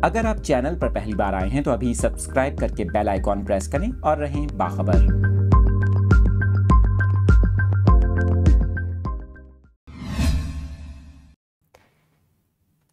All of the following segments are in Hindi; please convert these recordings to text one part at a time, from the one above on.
अगर आप चैनल पर पहली बार आए हैं तो अभी सब्सक्राइब करके बेल आइकॉन प्रेस करें और रहें बाखबर।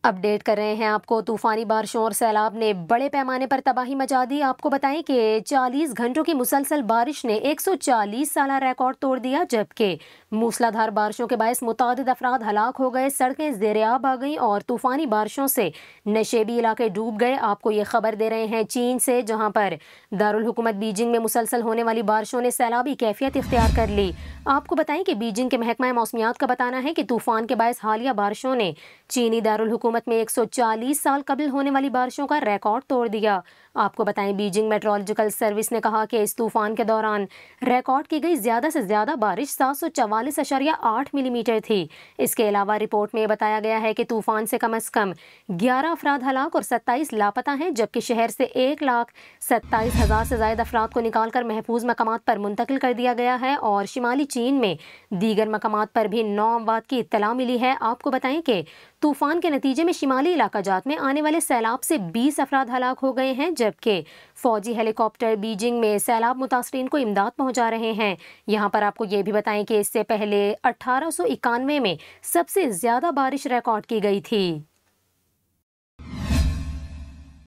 अपडेट कर रहे हैं आपको। तूफानी बारिशों और सैलाब ने बड़े पैमाने पर तबाही मचा दी। आपको बताएं कि 40 घंटों की मुसलसल बारिश ने 140 साला रिकॉर्ड तोड़ दिया, जबकि मूसलाधार बारिशों के बायस मुतादिद अफराद हलाक हो गए, सड़कें ज़ेर-ए-आब आ गईं और तूफानी बारिशों से नशेबी इलाके डूब गए। आपको ये खबर दे रहे हैं चीन से, जहाँ पर दारुल हुकूमत बीजिंग में मुसलसल होने वाली बारिशों ने सैलाबी कैफियत इख्तियार कर ली। आपको बताएं कि बीजिंग के महकमा मौसमियात का बताना है कि तूफान के बायस हालिया बारिशों ने चीनी दारुल हुकूमत में 140 साल कबल होने वाली बारिशों का रिकॉर्ड तोड़ दिया। आपको बताएं, बीजिंग मेट्रोलॉजिकल सर्विस ने कहा कि इस तूफान के दौरान रिकॉर्ड की गई ज्यादा से ज्यादा बारिश 744.8 मिलीमीटर थी। इसके अलावा रिपोर्ट में बताया गया है कि तूफान से कम से कम 11 अफराद हलाक और 27 लापता हैं, जबकि शहर से 1,27,000 से ज्यादा अफराद को निकाल कर महफूज मकामात पर मुंतकिल कर दिया गया है और शिमाली चीन में दीगर मकामात पर भी 9 अमवात की इत्तला मिली है। आपको बताएं कि तूफान के नतीजे में शिमाली इलाका जात में आने वाले सैलाब से 20 अफराद हलाक हो गए हैं, जबकि फौजी हेलीकॉप्टर बीजिंग में सैलाब मुतासरीन को इमदाद पहुंचा रहे हैं। यहां पर आपको ये भी बताएं कि इससे पहले 1891 में सबसे ज्यादा बारिश रिकॉर्ड की गई थी।